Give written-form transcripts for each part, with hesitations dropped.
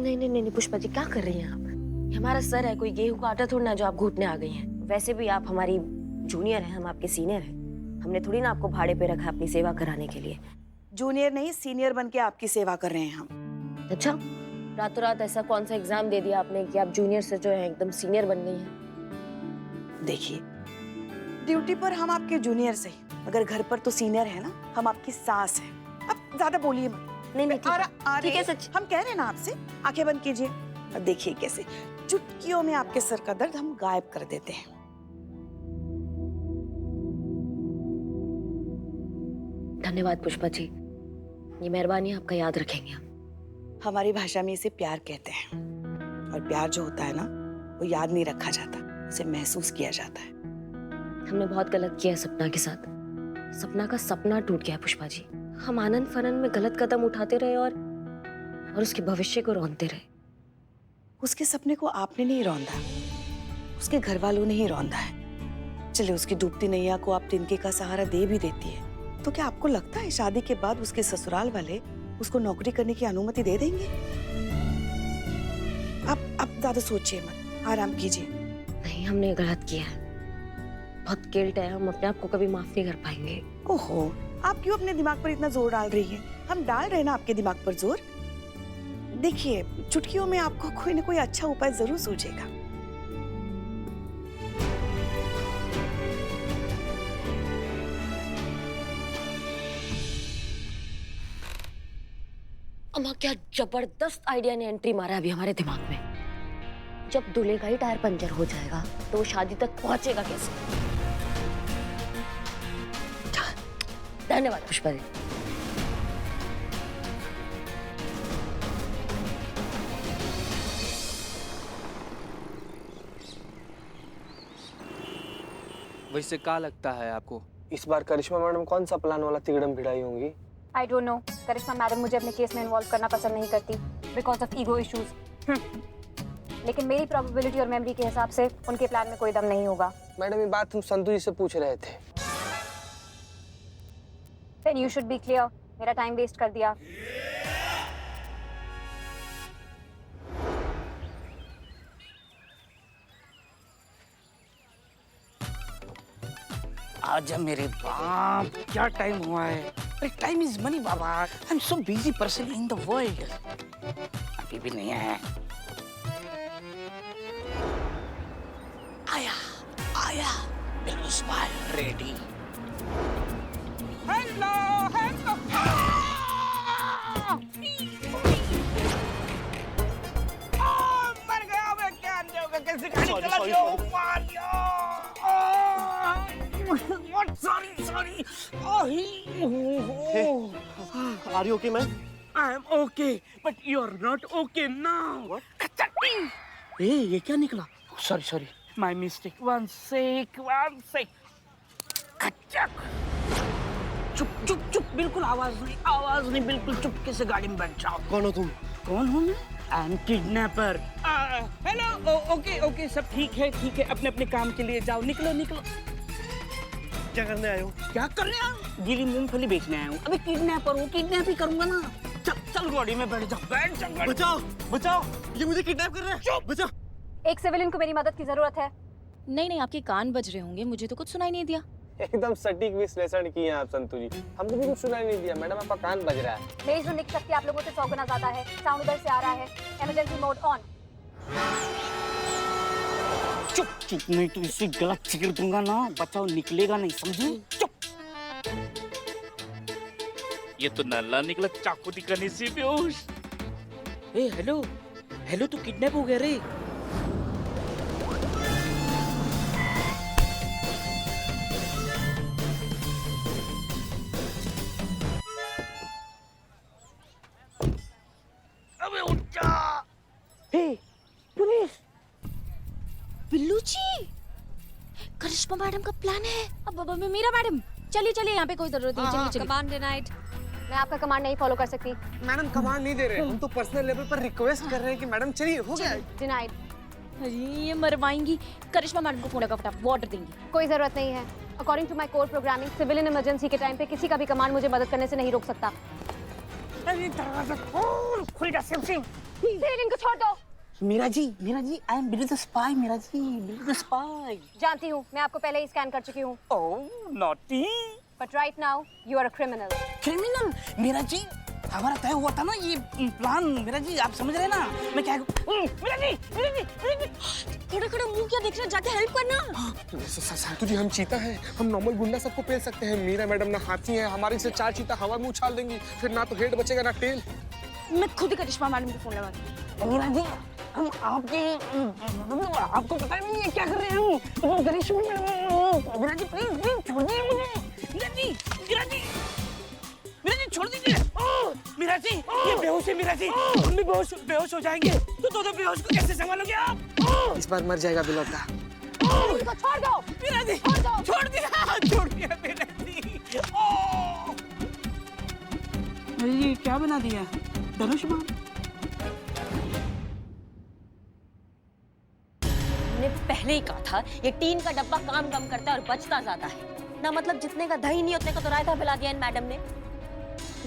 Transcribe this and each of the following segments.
नहीं नहीं नहीं पुष्पा जी, क्या कर रही हैं आप? ये हमारा सर है, कोई गेहूं का आटा थोड़ी ना जो आप घूटने आ गई हैं। वैसे भी आप हमारी जूनियर हैं, हम आपके सीनियर हैं। हमने थोड़ी ना आपको भाड़े पे रखा है अपनी सेवा कराने के लिए। जूनियर नहीं, सीनियर बन के आपकी सेवा कर रहे हैं हम। अच्छा, रातों रात ऐसा कौन सा एग्जाम दे दिया आपने कि आप जूनियर से जो है एकदम सीनियर बन गई हैं? देखिए, ड्यूटी पर हम आपके जूनियर से, मगर घर पर तो सीनियर है ना, हम आपकी सास हैं। अब ज्यादा बोलिए मत। नहीं नहीं ठीक है, सच हम कह रहे हैं ना आपसे, आंखें बंद कीजिए और देखिए कैसे चुटकियों में आपके सर का दर्द हम गायब कर देते हैं। धन्यवाद पुष्पा जी, ये मेहरबानी आपका याद रखेंगे हम। हमारी भाषा में इसे प्यार कहते हैं, और प्यार जो होता है ना, वो याद नहीं रखा जाता, उसे महसूस किया जाता है। हमने बहुत गलत किया सपना के साथ। सपना का सपना टूट गया पुष्पा जी। हम आनंद फानंद में गलत कदम उठाते रहे और उसके भविष्य को रौंदते रहे। उसके सपने को आपने नहीं रौंदा, उसके घर वालों ने ही रौंदा है। चले, उसकी डूबती नैया को आप तिनके का सहारा दे भी देती है, तो क्या आपको लगता है शादी के बाद उसके ससुराल वाले उसको नौकरी करने की अनुमति दे देंगे? आप ज्यादा सोचिए मत, आराम कीजिए। नहीं, हमने गलत किया है, बहुत गिल्ट है, हम अपने आप को कभी माफ नहीं कर पाएंगे। ओहो, आप क्यों अपने दिमाग पर इतना जोर डाल रही हैं? हम डाल रहे हैं ना आपके दिमाग पर जोर। देखिए, चुटकियों में आपको कोई ना कोई अच्छा उपाय जरूर सूझेगा। अम्मा, क्या जबरदस्त आइडिया ने एंट्री मारा है अभी हमारे दिमाग में। जब दूल्हे का ही टायर पंचर हो जाएगा तो वो शादी तक पहुंचेगा कैसे? धन्यवाद पुष्पा जी। वैसे क्या लगता है आपको, इस बार करिश्मा मैडम कौन सा प्लान वाला तिगड़म भिड़ाई होंगी? I don't know. Karishma madam मुझे अपने केस में इन्वॉल्व करना पसंद नहीं करती बिकॉज ऑफ ईगो इश्यूज। लेकिन मेरी प्रोबेबिलिटी और मेमोरी के हिसाब से उनके प्लान में कोई दम नहीं होगा। मैडम, ये बात हम संतु जी से पूछ रहे थे। Then you should be clear. मेरा टाइम वेस्ट कर दिया। आजा मेरे बाप, क्या टाइम हुआ है? अरे time is money Baba. I am so busy person in the world. अभी भी नहीं आया। आया आया, बिल्कुल स्माइल रेडी। Hello hello. मर गया मैं, क्या होगा? कैसे गाड़ी चला रही हो? Sorry. Are you okay, man? I am okay, but you're not okay now. What? Hey, ये क्या निकला? Sorry. My mistake. One sec. कच्चक। चुप, बिल्कुल आवाज नहीं, बिल्कुल चुपके से गाड़ी में बैठ जाओ। कौन हो तुम? कौन हूँ मैं? I am kidnapper. Hello, okay, सब ठीक है, अपने काम के लिए जाओ, निकलो। क्या करने आए हो? क्या करने आया हूँ? गीली मूंगफली बेचने आया हूँ। अबे किडनैपर हूँ, किडनैप ही करूंगा ना। चल गाड़ी में बैठ जा। बचाओ, ये मुझे किडनैप कर रहे हैं। चुप। बचाओ। एक सिविलियन को मेरी मदद की जरूरत है। नहीं, आपके कान बज रहे होंगे, मुझे तो कुछ सुनाई नहीं दिया। एकदम सटीक विश्लेषण किए हैं आप संतु जी। हमको भी कुछ सुनाई नहीं दिया मैडम, आपका कान बज रहा है। मेरी सुनने की शक्ति आप लोगों से 100 गुना ज्यादा है। साउंड उधर से आ रहा है। Emergency mode on. चुप, नहीं तो इसे गलत चीर दूंगा ना, बचाओ निकलेगा नहीं, समझी? चुप। ये तो नल्ला निकला चाकू दिखाने से बेहोश। ए हेलो, तू किडनैप हो गया रे। अबे उठ जा। पुलिस। बिल्लू जी, करिश्मा मैडम का प्लान है। अब मीरा मैडम, चलिए, यहाँ पे कोई जरूरत नहीं। चलिए। Command denied. मैं आपका कमांड नहीं फॉलो कर सकती। मैडम, कमांड नहीं दे रहे, हम तो पर्सनल लेवल पर रिक्वेस्ट कर रहे हैं कि मैडम चलिए, हो गया। डिनाइड। अरे ये मरवाएंगी। करिश्मा मैडम को फोन लगा, फटाफट ऑर्डर देंगी। कोई जरूरत नहीं है। According to my core programming, civilian emergency के टाइम पे किसी का भी कमांड मुझे मदद करने से नहीं रोक सकता। अरे दरवाजा खोल जा सिम। सेल, इनको छोड़ दो। Meera ji, I am Billy the spy, Meera ji, Billy the spy. जानती हूँ, मैं आपको पहले ही स्कैन कर चुकी हूँ। Oh naughty. But right now you are a criminal. Criminal? Meera ji, हमारा तय हुआ था ना ये प्लान, मीरा जी आप समझ रहे ना। मैं क्या मीरा जी, खड़ा खड़ा मुंह क्या देख रहे, जाके हेल्प करना। संतु जी हम चीता हैं, हम नॉर्मल गुंडा सबको पेल सकते हैं। मीरा मैडम ना हाथी है, हमारी से 4 चीता हवा में उछाल देंगी, फिर ना तो हेड बचेगा ना टेल। मैं खुद ही करिश्मा मैडम को फोन लगा। मीरा जी, हम आपको पता नहीं है क्या कर रहे हैं हम। करिश्मा मैडम, मीरा जी प्लीज छोड़ दीजिए मुझे। मीरा जी छोड़ दीजिए। मीरा जी ये बेहोश है, मीरा जी हम भी बेहोश हो जाएंगे। तो बेहोश को कैसे संभालोगे आप? इस बार मर जाएगा बिलौटा। इसको छोड़ दो। मीरा जी छोड़ दिया मीरा जी। ये क्या बना दिया? धनुष बाण। हमने पहले ही कहा था ये टीन का डब्बा काम कम करता है और बचता ज्यादा है ना। मतलब जितने का दही नहीं उतने का तो रायता मिला दिया इन मैडम ने।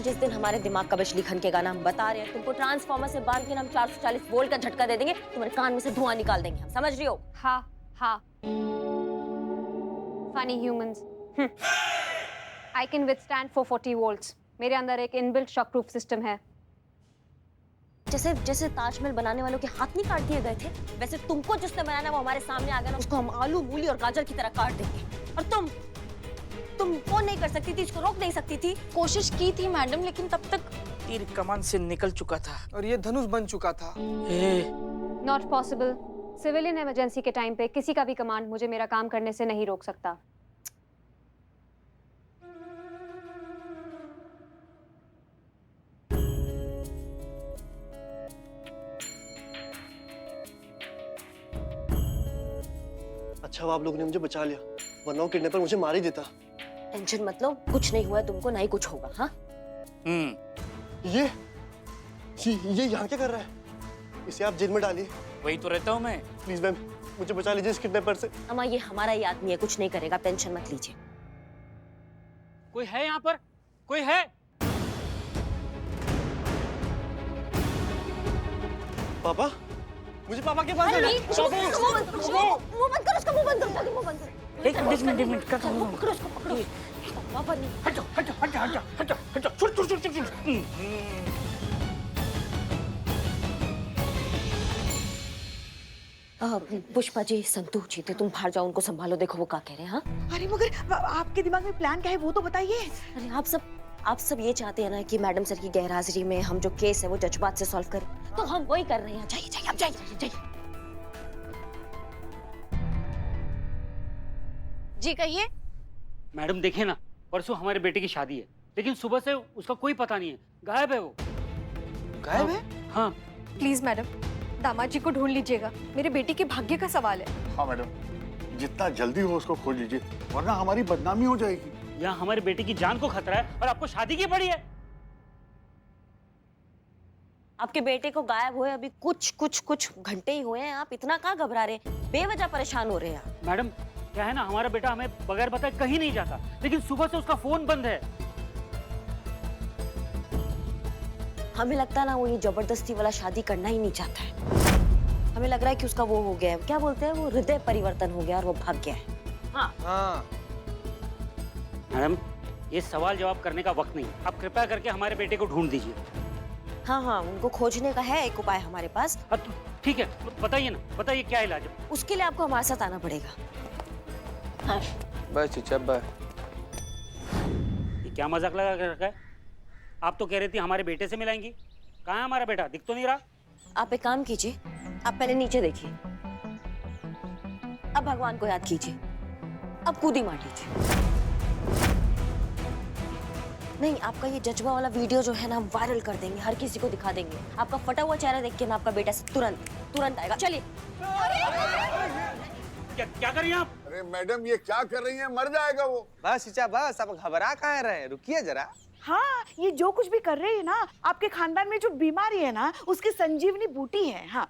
जिस दिन हमारे दिमाग का बिजली खनकेगा ना, हम बता रहे हैं तुमको, ट्रांसफार्मर से बांध के हम 440 वोल्ट का झटका दे देंगे, तुम्हारे कान में से धुआं निकाल देंगे हम, समझ रही हो? हाँ। Funny humans. I can withstand 440 volts. मेरे अंदर एक इनबिल्ट शॉकप्रूफ सिस्टम है। जैसे ताजमहल बनाने वालों के हाथ नहीं काट दिए गए थे, वैसे तुमको जिसने बनाना वो हमारे सामने आ गया ना, उसको हम आलू मूली और गाजर की तरह काट देंगे। और तुम वो नहीं कर सकती थी, इसको रोक नहीं सकती थी। कोशिश की थी मैडम, लेकिन तब तक तीर कमान से निकल चुका था और ये धनुष बन चुका था। Not possible. सिविलियन इमरजेंसी के टाइम पे किसी का भी कमांड मुझे मेरा काम करने से नहीं रोक सकता। अच्छा हुआ आप लोगों ने मुझे बचा लिया, वरना वो किडनैपर मुझे मार ही देता। टेंशन मत लो, कुछ नहीं हुआ तुमको, ना ही कुछ होगा। हाँ ये यहाँ क्या कर रहा है? इसे आप जेल में डालिए। वही तो रहता हूँ मैं। प्लीज मैम, मुझे बचा लीजिए इस किडनैपर से। अम्मा ये हमारा ही आदमी है, कुछ नहीं करेगा, टेंशन मत लीजिए। कोई है यहाँ पर? कोई है? पापा, मुझे पापा के पास मुंह बंद करो, उसका मुंह बंद करो, मुंह बंद करो। एक मिनट क्या कर रहा हूँ? पकड़ो उसको, पकड़ो। पापा नहीं। हटो छुट। पुष्पा जी, संतू जी थे, तुम बाहर जाओ, उनको संभालो, देखो वो क्या कह रहे हैं। हाँ अरे मगर आपके दिमाग में प्लान क्या है वो तो बताइए। अरे आप सब ये चाहते हैं ना कि मैडम सर की गैरहाजिरी में हम जो केस है वो जज्बात से सॉल्व करें, तो हम वही कर रहे हैं। जाइए, आप जाइए। जी कहिए। मैडम देखिए ना, परसों हमारे बेटे की शादी है, लेकिन सुबह से उसका कोई पता नहीं है, गायब है वो। गायब है? हाँ। प्लीज मैडम, दामाद जी को ढूंढ लीजिएगा, मेरे बेटे के भाग्य का सवाल है। हाँ मैडम, जितना जल्दी हो उसको खोज लीजिए, वरना हमारी बदनामी हो जाएगी। यहाँ हमारे बेटे की जान को खतरा है और आपको शादी की पड़ी है। आपके बेटे को गायब हुए अभी कुछ घंटे ही हुए हैं, आप इतना कहाँ घबरा रहे हैं, बेवजह परेशान हो रहे हैं आप। मैडम क्या है ना, हमारा बेटा हमें बगैर बताए कहीं नहीं जाता, लेकिन सुबह से उसका फोन बंद है। हमें लगता है ना वो ये जबरदस्ती वाला शादी करना ही नहीं चाहता है। हमें लग रहा है कि उसका वो हो गया है, क्या बोलते हैं वो, हृदय परिवर्तन हो गया और वो भाग गया है। हाँ। मैडम ये सवाल जवाब करने का वक्त नहीं, आप कृपया करके हमारे बेटे को ढूंढ दीजिए। हाँ, उनको खोजने का है एक उपाय हमारे पास। ठीक है, बताइए ना, बताइए क्या इलाज है। उसके लिए आपको हमारे साथ आना पड़ेगा। हाँ। बस चुपचाप बस। ये क्या मजाक लगा कर रखा है? आप तो कह रही थी हमारे बेटे से मिलाएंगी, कहाँ है हमारा बेटा, दिख तो नहीं रहा। आप एक काम कीजिए, आप पहले नीचे देखिए, अब भगवान को याद कीजिए, अब कूदी मार लीजिए। नहीं, आपका ये जज्बा वाला वीडियो जो है ना हम वायरल कर देंगे, हर किसी को दिखा देंगे। आपका फटा हुआ चेहरा देख के ना आपका बेटा तुरंत आएगा। चलिए। क्या कर रही हैं आप? अरे मैडम ये क्या कर रही हैं, मर जाएगा वो। बस चचा बस, अब घबरा कहाँ रहे, रुकिए जरा। हाँ, ये जो कुछ भी कर रही है ना, आपके खानदान में जो बीमारी है ना, उसकी संजीवनी बूटी है। हाँ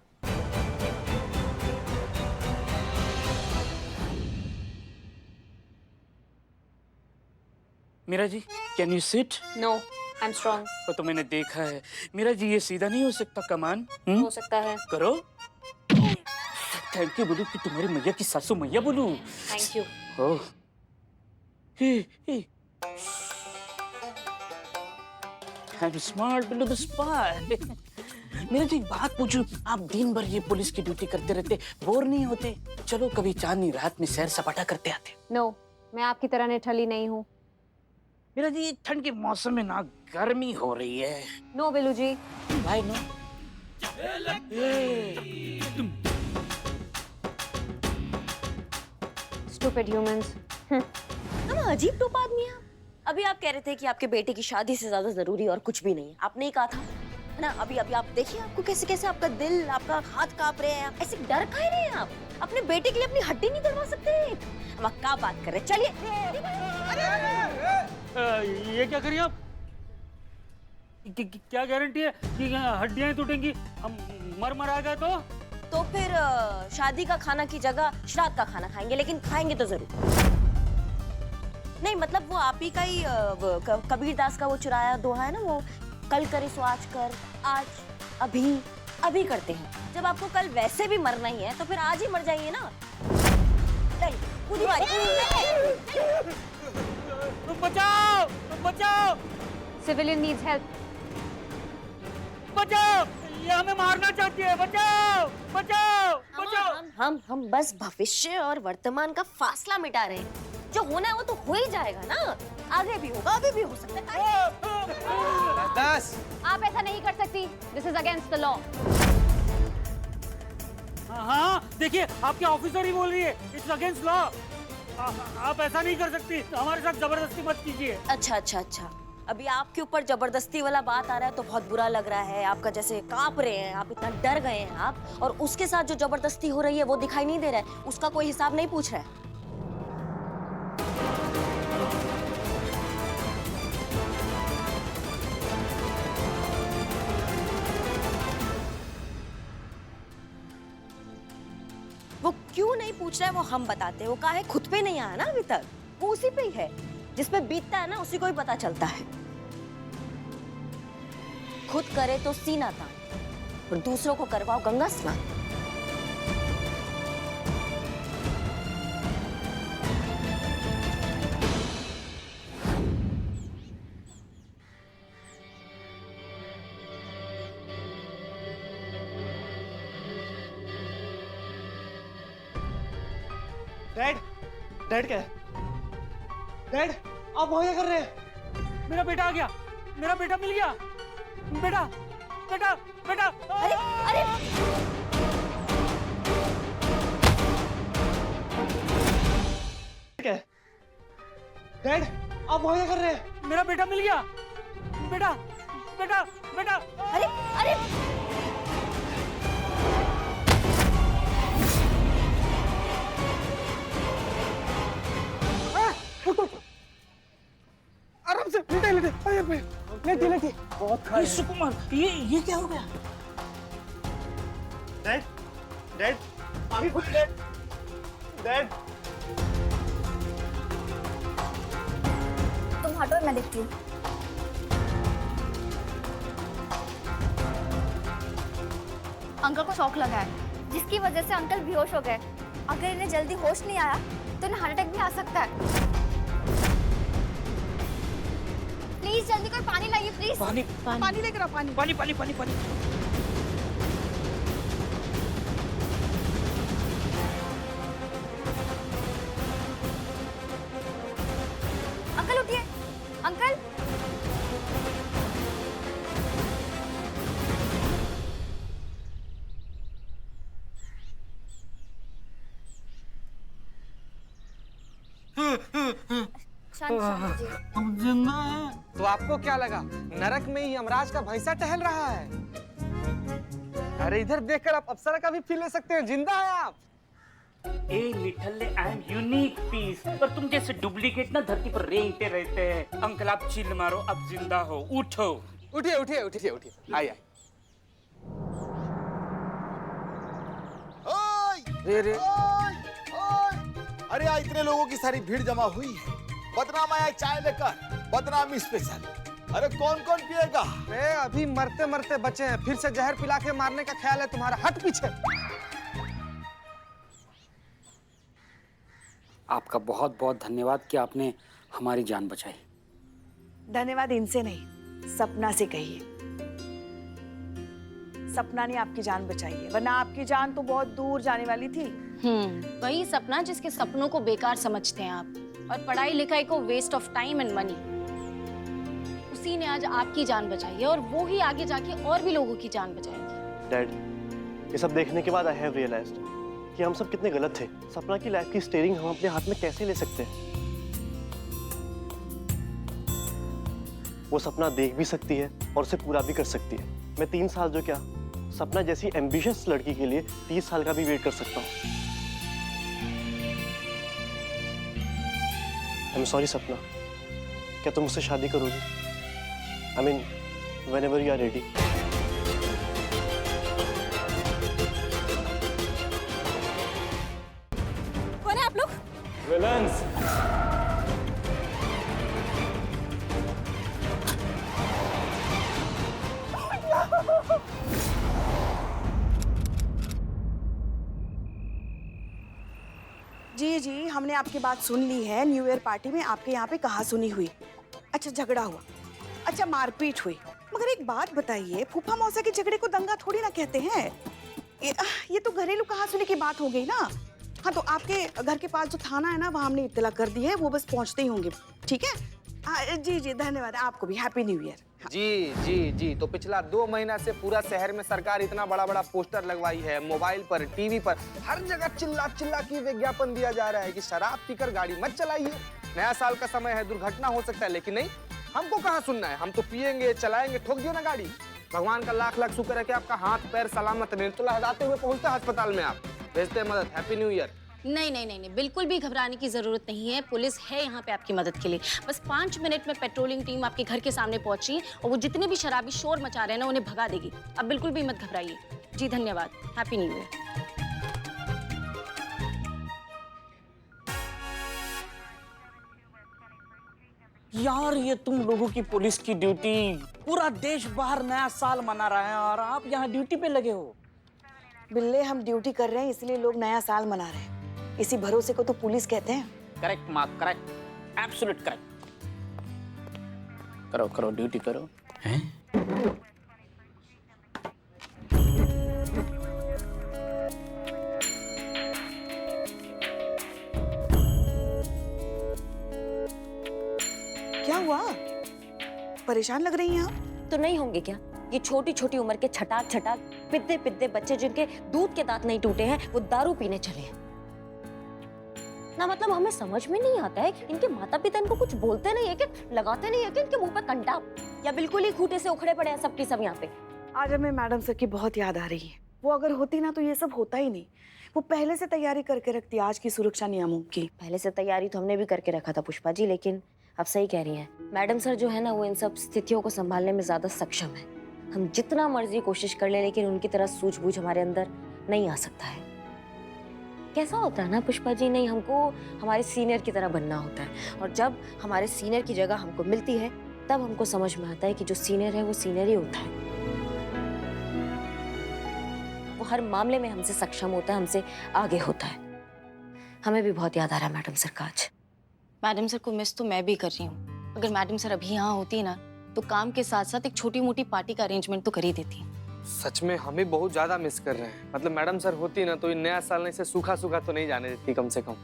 Meera ji, can you sit? No, I am strong. वो तो मैंने देखा है। मीरा जी ये सीधा नहीं हो सकता कमान। हो सकता है। करो। थैंक यू बोलू कि तुम्हारी मैया की सासू मैया बोलू। Thank you. Oh. I'm smart below the spy. मेरे तो एक बात पूछूं, आप दिन भर ये पुलिस की ड्यूटी करते रहते, बोर नहीं होते? चलो कभी चांदनी रात में सैर सपाटा करते आते। नो, मैं आपकी तरह निठल्ली नहीं हूँ। मेरा जी ठंड के मौसम में ना गर्मी हो रही है। नो बिल्लू जी। भाई नो। Stupid humans. हम अजीब टोप आदमी हैं। अभी आप कह रहे थे कि आपके बेटे की शादी से ज्यादा जरूरी और कुछ भी नहीं है। आपने ही कहा था है ना। अभी अभी आप देखिए आपको कैसे कैसे आपका दिल, आपका हाथ कांप रहे हैं। ऐसे डर खा रहे हैं आप। अपने बेटे के लिए अपनी हड्डी नहीं तोड़वा सकते। हम आप क्या बात कर रहे हैं? चलिए। ये क्या करिए आप? क्या गारंटी है कि हड्डियां टूटेंगी? हम मर आ गए तो फिर शादी का खाना की जगह श्राद्ध का खाना खाएंगे, लेकिन खाएंगे तो जरूर। नहीं मतलब वो आप ही का ही कबीर दास का वो चुराया दोहा है ना, वो कल करे सो आज कर, आज अभी अभी करते हैं। जब आपको कल वैसे भी मरना ही है तो फिर आज ही मर जाइए ना। बचाओ बचाओ! Civilian needs help. बचाओ! ये हमें मारना चाहती है। बचाओ बचाओ बचाओ! हम बस भविष्य और वर्तमान का फासला मिटा रहे हैं। जो होना है वो तो हो ही जाएगा ना। आगे भी होगा, आगे भी हो सकता है। दस। आप ऐसा नहीं कर सकती। This is against the law. हाँ देखिए आपके ऑफिसर ही बोल रही है इट्स अगेंस्ट लॉ। आप ऐसा नहीं कर सकती। हमारे साथ जबरदस्ती मत कीजिए। अच्छा। अभी आपके ऊपर जबरदस्ती वाला बात आ रहा है तो बहुत बुरा लग रहा है। आपका जैसे कांप रहे हैं, आप इतना डर गए हैं आप, और उसके साथ जो जबरदस्ती हो रही है वो दिखाई नहीं दे रहा है। उसका कोई हिसाब नहीं पूछ रहा है। वो क्यों नहीं पूछ रहा है वो हम बताते हैं। वो काहे खुद पे नहीं आया ना अभी तक। वो उसी पे ही है। जिस पे बीतता है ना उसी को ही पता चलता है। खुद करे तो सीना तान और दूसरों को करवाओ गंगा स्नान। डैड क्या है? डैड आप वहाँ क्या कर रहे हैं? मेरा बेटा आ गया। मेरा बेटा मिल गया। बेटा बेटा बेटा! अरे क्या है? डैड आप वहाँ क्या कर रहे हैं? मेरा बेटा मिल गया। बेटा बेटा बेटा! अरे आराम से लेटे। बहुत खाए। सुकुमार ये क्या हो गया? डैड आगे खुली डैड। डैड तुम हटो, मैं देखती हूँ। अंकल को शॉक लगा है, जिसकी वजह से अंकल बेहोश हो गए। अगर इन्हें जल्दी होश नहीं आया तो इन्हें हार्ट अटैक भी आ सकता है। प्लीज जल्दी कोई पानी लाइए प्लीज। पानी लेकर आओ। पानी। अंकल उठिए, अंकल। शांत कीजिए। हम जिंदा हैं। तो आपको क्या लगा नरक में ही यमराज का भैंसा टहल रहा है? अरे इधर देखकर आप अप्सरा का भी फील ले सकते हैं। जिंदा है आप। A little I am unique piece, पर तुम जैसे डुप्लीकेट ना धरती पर रेंगते रहते हैं। अंकल आप चिल्ल मारो, अब जिंदा हो, उठो। उठिए। आइए। अरे यहाँ इतने लोगों की सारी भीड़ जमा हुई है। बदनाम आया चाय लेकर, बदनामी स्पेशल। अरे कौन कौन पिएगा? अरे अभी मरते मरते बचे हैं, फिर से जहर पिला के मारने का ख्याल है तुम्हारा? हट पीछे। आपका बहुत बहुत धन्यवाद कि आपने हमारी जान बचाई। धन्यवाद इनसे नहीं, सपना से कहिए। सपना ने आपकी जान बचाई है, वरना आपकी जान तो बहुत दूर जाने वाली थी। वही सपना जिसके सपनों को बेकार समझते हैं आप, और पढ़ाई लिखाई को waste of time and money. उसी ने आज आपकी जान बचाई है और वो ही आगे जाके और भी लोगों की जान बचाएगी। डैड, ये सब देखने के बाद आई हैव रियलाइज्ड कि हम सब कितने गलत थे। सपना की लाइफ की स्टीयरिंग हम अपने हाथ में कैसे ले सकते हैं? वो सपना देख भी सकती है और उसे पूरा भी कर सकती है। मैं 3 साल जो क्या, सपना जैसी एम्बिशियस लड़की के लिए 30 साल का भी वेट कर सकता हूँ। आई एम सॉरी सपना, क्या तुम मुझसे शादी करोगी? I mean whenever you are ready. कौन है आप लोग? विलन्स। जी जी, हमने आपकी बात सुन ली है। न्यू ईयर पार्टी में आपके यहाँ पे कहा सुनी हुई। अच्छा, झगड़ा हुआ, अच्छा मारपीट हुई। मगर एक बात बताइए, फूफा मौसा के झगड़े को दंगा थोड़ी ना कहते हैं। ये तो घरेलू कहा सुनी की बात हो गई ना। हाँ, तो आपके घर के पास जो थाना है ना, वहाँ हमने इत्तला कर दी है, वो बस पहुँचते ही होंगे। ठीक है? जी जी, धन्यवाद। आपको भी हैप्पी न्यू ईयर। जी जी जी। तो पिछला 2 महीना से पूरा शहर में सरकार इतना बड़ा बड़ा पोस्टर लगवाई है, मोबाइल पर, टीवी पर, हर जगह चिल्ला चिल्ला के विज्ञापन दिया जा रहा है कि शराब पीकर गाड़ी मत चलाइए, नया साल का समय है, दुर्घटना हो सकता है। लेकिन नहीं, हमको कहाँ सुनना है, हम तो पियेंगे, चलाएंगे, ठोक दियो ना गाड़ी। भगवान का लाख लाख शुक्र है कि आपका हाथ पैर सलामत नहीं, तो लहराते हुए पहुंचते अस्पताल में, आप भेजते हैं मदद। Happy new year. नहीं नहीं नहीं नहीं, बिल्कुल भी घबराने की जरूरत नहीं है। पुलिस है यहाँ पे आपकी मदद के लिए। बस 5 मिनट में पेट्रोलिंग टीम आपके घर के सामने पहुंची और वो जितने भी शराबी शोर मचा रहे हैं ना, उन्हें भगा देगी। अब बिल्कुल भी मत घबराइए। जी धन्यवाद, हैप्पी न्यू ईयर। यार, ये तुम लोगों की पुलिस की ड्यूटी, पूरा देश बाहर नया साल मना रहा है और आप यहाँ ड्यूटी पे लगे हो। बिल्ले, हम ड्यूटी कर रहे हैं इसलिए लोग नया साल मना रहे हैं। इसी भरोसे को तो पुलिस कहते हैं। Correct mark, correct, absolute correct. करो करो, ड्यूटी करो। हैं? क्या हुआ? परेशान लग रही हैं आप। तो नहीं होंगे क्या? ये छोटी छोटी उम्र के छटाक छटाक पिद्दे पिद्दे बच्चे जिनके दूध के दांत नहीं टूटे हैं, वो दारू पीने चले हैं ना। मतलब हमें समझ में नहीं आता है कि इनके माता पिता इनको कुछ बोलते नहीं है कि लगाते नहीं है कि इनके मुंह पे कंटा, या बिल्कुल ही खूंटे से उखड़े पड़े हैं सबके सब यहाँ पे। आज हमें मैडम सर की बहुत याद आ रही है। वो अगर होती ना तो ये सब होता ही नहीं। वो पहले से तैयारी करके रखती आज की सुरक्षा नियमों की। पहले से तैयारी तो हमने भी करके रखा था पुष्पा जी, लेकिन आप सही कह रही हैं, मैडम सर जो है ना, वो इन सब स्थितियों को संभालने में ज्यादा सक्षम है। हम जितना मर्जी कोशिश कर ले, लेकिन उनकी तरह सूझबूझ हमारे अंदर नहीं आ सकता है। कैसा होता है ना पुष्पा जी, नहीं, हमको हमारे सीनियर की तरह बनना होता है, और जब हमारे सीनियर की जगह हमको मिलती है, तब हमको समझ में आता है कि जो सीनियर है वो सीनियर ही होता है। वो हर मामले में हमसे सक्षम होता है, हमसे आगे होता है। हमें भी बहुत याद आ रहा है मैडम सर का आज। मैडम सर को मिस तो मैं भी कर रही हूँ। अगर मैडम सर अभी यहाँ होती ना, तो काम के साथ साथ एक छोटी मोटी पार्टी का अरेंजमेंट तो कर ही देती। सच में हमें बहुत ज्यादा मिस कर रहे हैं। मतलब मैडम सर होती ना, तो ये नया साल ने से सूखा सूखा तो नहीं जाने देती कम से कम।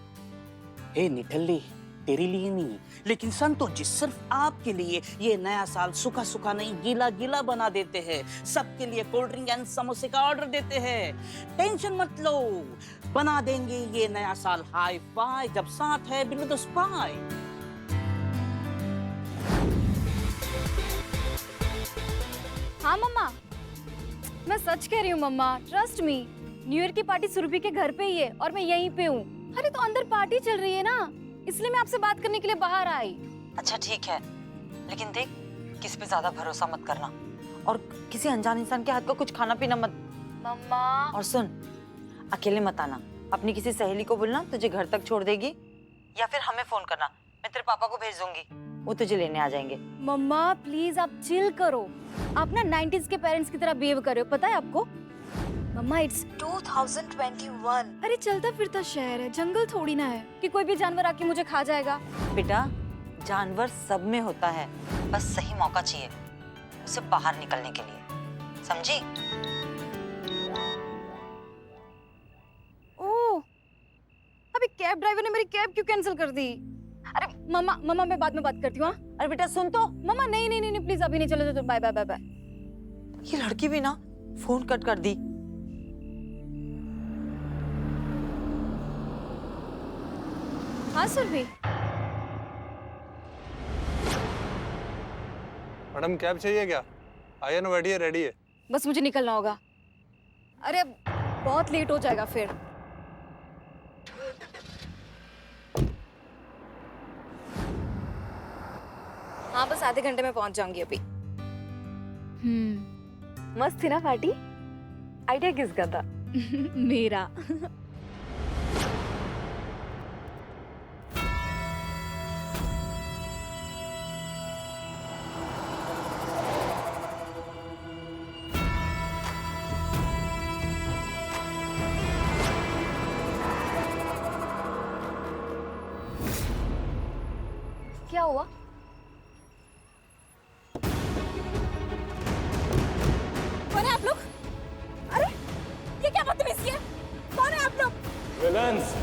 हे निठल्ली, तेरे लिए नहीं, लेकिन संतोष जी सिर्फ आपके लिए ये नया साल सूखा सूखा नहीं, गीला गीला बना देते हैं। सबके लिए कोल्ड ड्रिंक एंड समोसे का ऑर्डर देते हैं। टेंशन मत लो, बना देंगे ये नया साल हाई फाई, जब साथ है बिलो द स्पाई। हाँ मम्मा, मैं सच कह रही हूँ मम्मा, ट्रस्ट मी। न्यू ईयर की पार्टी सुरभि के घर पे ही है और मैं यहीं पे हूँ। अरे तो अंदर पार्टी चल रही है ना, इसलिए मैं आपसे बात करने के लिए बाहर आई। अच्छा ठीक है, लेकिन देख, किसी पे ज्यादा भरोसा मत करना और किसी अनजान इंसान के हाथ का कुछ खाना पीना मत। मम्मा, और सुन, अकेले मत आना, अपनी किसी सहेली को बोलना तुझे घर तक छोड़ देगी, या फिर हमें फोन करना, मैं तेरे पापा को भेज दूंगी। वो तुझे लेने आ जाएंगे। मम्मा प्लीज आप चिल करो। आप ना 90s के पेरेंट्स की तरह बिहेव कर रहे हो, पता है आपको? मम्मा इट्स 2021। अरे चलता फिरता शहर है, जंगल थोड़ी ना है कि कोई भी जानवर आके मुझे खा जाएगा। बेटा जानवर सब में होता है, बस सही मौका चाहिए उसे बाहर निकलने के लिए, समझी? ओह, अभी कैब ड्राइवर ने मेरी कैब क्यों कैंसिल कर दी? अरे मम्मा मैं बाद में बात करती हूँ। अरे बेटा सुन तो। मम्मा नहीं प्लीज अभी नहीं, चलो बाय बाय बाय बाय। ये लड़की भी ना फोन कट कर दी। हाँ सुरभि। मैडम कैब चाहिए क्या? आइए ना, बैठिए, रेडी है। बस मुझे निकलना होगा। अरे अब बहुत लेट हो जाएगा फिर। हाँ बस आधे घंटे में पहुंच जाऊंगी अभी। मस्त थी ना पार्टी? आइडिया किसका था? मेरा। क्या हुआ? कौन है आप लोग? अरे ये क्या बदतमीजी है? कौन है आप लोग? विलन्स।